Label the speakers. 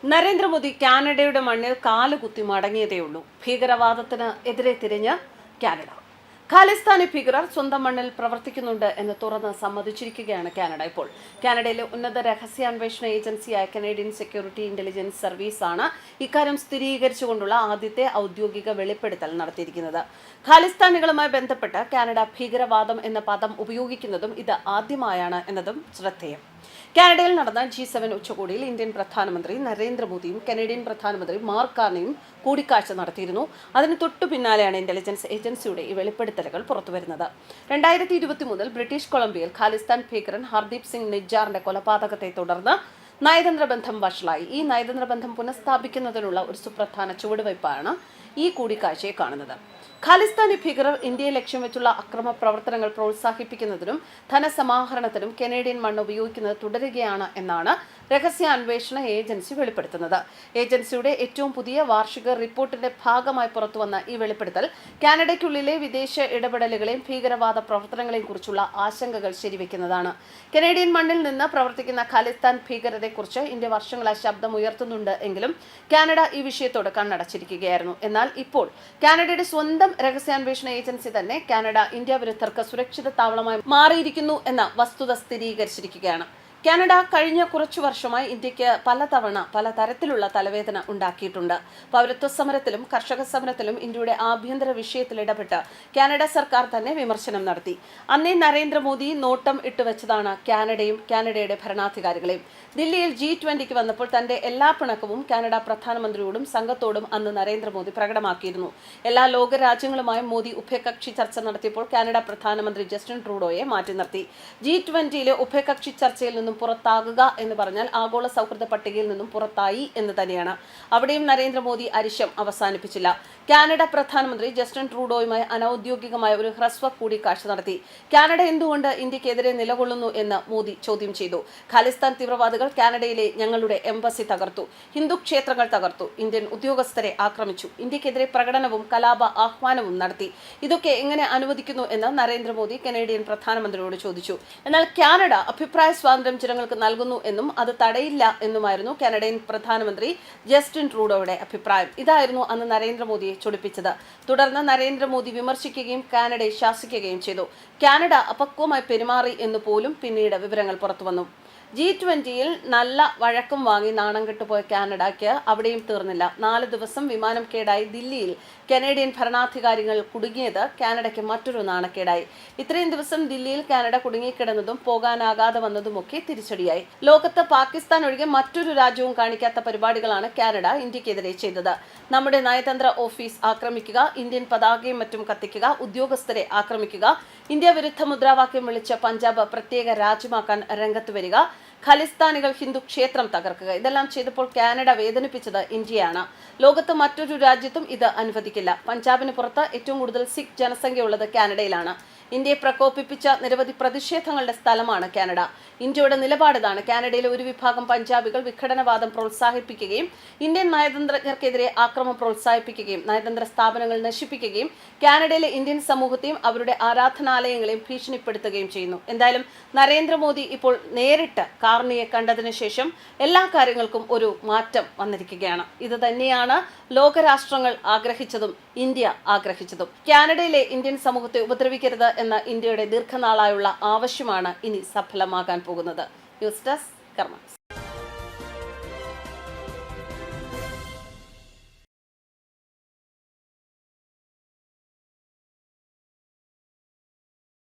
Speaker 1: നരേന്ദ്രമോദി കാനഡയുടെ മണ്ണിൽ കാലുകുത്തി മടങ്ങിയതേയുള്ളൂ. ഭീകരവാദത്തിന് എതിരെ തിരിഞ്ഞ് കാനഡ. ഖാലിസ്ഥാനി ഭീകരർ സ്വന്തം മണ്ണിൽ പ്രവർത്തിക്കുന്നുണ്ട് എന്ന് തുറന്ന് സമ്മതിച്ചിരിക്കുകയാണ് കാനഡ. ഇപ്പോൾ കാനഡയിലെ ഉന്നത രഹസ്യാന്വേഷണ ഏജൻസിയായ കനേഡിയൻ സെക്യൂരിറ്റി ഇന്റലിജൻസ് സർവീസാണ് ഇക്കാര്യം സ്ഥിരീകരിച്ചുകൊണ്ടുള്ള ആദ്യത്തെ ഔദ്യോഗിക വെളിപ്പെടുത്തൽ നടത്തിയിരിക്കുന്നത്. ഖാലിസ്ഥാനികളുമായി ബന്ധപ്പെട്ട് കാനഡ ഭീകരവാദം എന്ന പദം ഉപയോഗിക്കുന്നതും ഇത് ആദ്യമായാണ് എന്നതും ശ്രദ്ധേയം. കാനഡയിൽ നടന്ന G7 ഉച്ചകോടിയിൽ ഇന്ത്യൻ പ്രധാനമന്ത്രി നരേന്ദ്രമോദിയും കനേഡിയൻ പ്രധാനമന്ത്രി മാർക്ക് കാർണിയും കൂടിക്കാഴ്ച നടത്തിയിരുന്നു. അതിന് തൊട്ടു പിന്നാലെയാണ് ഇന്റലിജൻസ് ഏജൻസിയുടെ ഈ വെളിപ്പെടുത്തലുകൾ പുറത്തുവരുന്നത്. 2020 മുതൽ ബ്രിട്ടീഷ് കൊളംബിയയിൽ ഖാലിസ്ഥാൻ ഭീകരൻ ഹർദീപ് സിംഗ് നിജ്ജാറിന്റെ കൊലപാതകത്തെ തുടർന്ന് നയതന്ത്ര ബന്ധം വഷളായി. ഈ നയതന്ത്ര ബന്ധം പുനഃസ്ഥാപിക്കുന്നതിനുള്ള ഒരു സുപ്രധാന ചുവടുവയ്പ്പാണ് ഈ കൂടിക്കാഴ്ചയെ കാണുന്നത്. ഖാലിസ്ഥാനി ഭീകരർ ഇന്ത്യയെ ലക്ഷ്യം വെച്ചുള്ള അക്രമ പ്രവർത്തനങ്ങൾ പ്രോത്സാഹിപ്പിക്കുന്നതിനും ധനസമാഹരണത്തിനും കനേഡിയൻ മണ്ണ് ഉപയോഗിക്കുന്നത് തുടരുകയാണ് എന്നാണ് രഹസ്യാന്വേഷണ ഏജൻസി വെളിപ്പെടുത്തുന്നത്. ഏജൻസിയുടെ ഏറ്റവും പുതിയ വാർഷിക റിപ്പോർട്ടിന്റെ ഭാഗമായി പുറത്തുവന്ന ഈ വെളിപ്പെടുത്തൽ കാനഡയ്ക്കുള്ളിലെ വിദേശ ഇടപെടലുകളെയും ഭീകരവാദ പ്രവർത്തനങ്ങളെയും കുറിച്ചുള്ള ആശങ്കകൾ ശരിവെക്കുന്നതാണ്. കനേഡിയൻ മണ്ണിൽ നിന്ന് പ്രവർത്തിക്കുന്ന ഖാലിസ്ഥാൻ ഭീകരരെ കുറിച്ച് ഇന്ത്യ വർഷങ്ങളായി ശബ്ദമുയർത്തുന്നുണ്ട് എങ്കിലും കാനഡ ഈ വിഷയത്തോട് കണ്ണടച്ചിരിക്കുകയായിരുന്നു. എന്നാൽ ഇപ്പോൾ കാനഡയുടെ സ്വന്തം രഹസ്യാന്വേഷണ ഏജൻസി തന്നെ കാനഡ ഇന്ത്യ വിരുദ്ധർക്ക് സുരക്ഷിത താവളമായി മാറിയിരിക്കുന്നു എന്ന വസ്തുത സ്ഥിരീകരിച്ചിരിക്കുകയാണ്. കാനഡ കഴിഞ്ഞ കുറച്ചു വർഷമായി ഇന്ത്യക്ക് പല തരത്തിലുള്ള തലവേദന ഉണ്ടാക്കിയിട്ടുണ്ട്. പൗരത്വ സമരത്തിലും കർഷക സമരത്തിലും ഇന്ത്യയുടെ ആഭ്യന്തര വിഷയത്തിൽ ഇടപെട്ട് കാനഡ സർക്കാർ തന്നെ വിമർശനം നടത്തി. അന്നേ നരേന്ദ്രമോദി നോട്ടം ഇട്ടുവെച്ചതാണ് കാനഡയും കാനഡയുടെ ഭരണാധികാരികളെയും. ദില്ലിയിൽ G20 വന്നപ്പോൾ തന്റെ എല്ലാ പിണക്കവും കാനഡ പ്രധാനമന്ത്രിയോടും സംഘത്തോടും അന്ന് നരേന്ദ്രമോദി പ്രകടമാക്കിയിരുന്നു. എല്ലാ ലോകരാജ്യങ്ങളുമായും മോദി ഉഭയകക്ഷി ചർച്ച നടത്തിയപ്പോൾ കാനഡ പ്രധാനമന്ത്രി ജസ്റ്റിൻ ട്രൂഡോയെ മാറ്റി നിർത്തി. G20 ഉഭയകക്ഷി ചർച്ചയിൽ നിന്നും പുറത്താകുക എന്ന് പറഞ്ഞാൽ ആഗോള സൗഹൃദ പട്ടികയിൽ നിന്നും പുറത്തായി എന്ന് തന്നെയാണ്. അവിടെയും നരേന്ദ്രമോദി അരിശം അവസാനിപ്പിച്ചില്ല. കാനഡ പ്രധാനമന്ത്രി ജസ്റ്റിൻ ട്രൂഡോയുമായി അനൌദ്യോഗികമായ ഒരു ഹ്രസ്വ കൂടിക്കാഴ്ച നടത്തി. കാനഡ എന്തുകൊണ്ട് ഇന്ത്യക്കെതിരെ നിലകൊള്ളുന്നു എന്ന് മോദി ചോദ്യം ചെയ്തു. ഖാലിസ്ഥാൻ തീവ്രവാദികൾ കാനഡയിലെ ഞങ്ങളുടെ എംബസി തകർത്തു, ഹിന്ദു ക്ഷേത്രങ്ങൾ തകർത്തു, ഇന്ത്യൻ ഉദ്യോഗസ്ഥരെ ആക്രമിച്ചു, ഇന്ത്യക്കെതിരെ പ്രകടനവും കലാപ ആഹ്വാനവും നടത്തി. ഇതൊക്കെ എങ്ങനെ അനുവദിക്കുന്നു എന്ന് നരേന്ദ്രമോദി കനേഡിയൻ പ്രധാനമന്ത്രിയോട് ചോദിച്ചു. എന്നാൽ കാനഡ അഭിപ്രായ സ്വാതന്ത്ര്യം ജനങ്ങൾക്ക് നൽകുന്നു എന്നും അത് തടയില്ല എന്നുമായിരുന്നു കാനഡിയൻ പ്രധാനമന്ത്രി ജസ്റ്റിൻ ട്രൂഡോയുടെ അഭിപ്രായം. ഇതായിരുന്നു അന്ന് നരേന്ദ്രമോദിയെ ചൊടിപ്പിച്ചത്. തുടർന്ന് നരേന്ദ്രമോദി വിമർശിക്കുകയും കാനഡയെ ശാസിക്കുകയും ചെയ്തു. കാനഡ അപക്വമായി പെരുമാറി എന്ന് പോലും പിന്നീട് വിവരങ്ങൾ പുറത്തുവന്നു. G20 നല്ല വഴക്കം വാങ്ങി നാണം കെട്ടുപോയ കാനഡയ്ക്ക് അവിടെയും തീർന്നില്ല. 4 ദിവസം വിമാനം കേടായി ദില്ലിയിൽ കനേഡിയൻ ഭരണാധികാരികൾ കുടുങ്ങിയത് കാനഡയ്ക്ക് മറ്റൊരു നാണക്കേടായി. ഇത്രയും ദിവസം ദില്ലിയിൽ കാനഡ കുടുങ്ങിക്കിടന്നതും പോകാനാകാതെ വന്നതുമൊക്കെ തിരിച്ചടിയായി. ലോകത്ത് പാകിസ്ഥാൻ ഒഴികെ മറ്റൊരു രാജ്യവും കാണിക്കാത്ത പരിപാടികളാണ് കാനഡ ഇന്ത്യക്കെതിരെ ചെയ്തത്. നമ്മുടെ നയതന്ത്ര ഓഫീസ് ആക്രമിക്കുക, ഇന്ത്യൻ പതാകയും മറ്റും കത്തിക്കുക, ഉദ്യോഗസ്ഥരെ ആക്രമിക്കുക, ഇന്ത്യ വിരുദ്ധ മുദ്രാവാക്യം വിളിച്ച് പഞ്ചാബ് പ്രത്യേക രാജ്യമാക്കാൻ രംഗത്ത് വരിക, ഖലിസ്ഥാനികൾ ഹിന്ദു ക്ഷേത്രം തകർക്കുക, ഇതെല്ലാം ചെയ്തപ്പോൾ കാനഡ വേദനിപ്പിച്ചത് ഇന്ത്യയാണ്. ലോകത്ത് മറ്റൊരു രാജ്യത്തും ഇത് അനുവദിക്കില്ല. പഞ്ചാബിന് പുറത്ത് ഏറ്റവും കൂടുതൽ സിഖ് ജനസംഖ്യയുള്ളത് കാനഡയിലാണ്. ഇന്ത്യയെ പ്രകോപിപ്പിച്ച നിരവധി പ്രതിഷേധങ്ങളുടെ സ്ഥലമാണ് കാനഡ. ഇന്ത്യയുടെ നിലപാടിതാണ്. കാനഡയിലെ ഒരു വിഭാഗം പഞ്ചാബികൾ വിഘടനവാദം പ്രോത്സാഹിപ്പിക്കുകയും ഇന്ത്യൻ നയതന്ത്രജ്ഞർക്കെതിരെ ആക്രമണം പ്രോത്സാഹിപ്പിക്കുകയും നയതന്ത്ര സ്ഥാപനങ്ങൾ നശിപ്പിക്കുകയും കാനഡയിലെ ഇന്ത്യൻ സമൂഹത്തെയും അവരുടെ ആരാധനാലയങ്ങളെയും ഭീഷണിപ്പെടുത്തുകയും ചെയ്യുന്നു. എന്തായാലും നരേന്ദ്രമോദി ഇപ്പോൾ നേരിട്ട് കാർണിയെ കണ്ടതിന് ശേഷം എല്ലാ കാര്യങ്ങൾക്കും ഒരു മാറ്റം വന്നിരിക്കുകയാണ്. ഇത് തന്നെയാണ് ലോകരാഷ്ട്രങ്ങൾ ആഗ്രഹിച്ചതും ഇന്ത്യ ആഗ്രഹിച്ചതും. കാനഡയിലെ ഇന്ത്യൻ സമൂഹത്തെ ഉപദ്രവിക്കരുത് എന്ന ഇന്ത്യയുടെ ദീർഘനാളായുള്ള ആവശ്യമാണ് ഇനി സഫലമാകാൻ പോകുന്നത്. ന്യൂസ് ഡെസ്ക് കർമ്മ.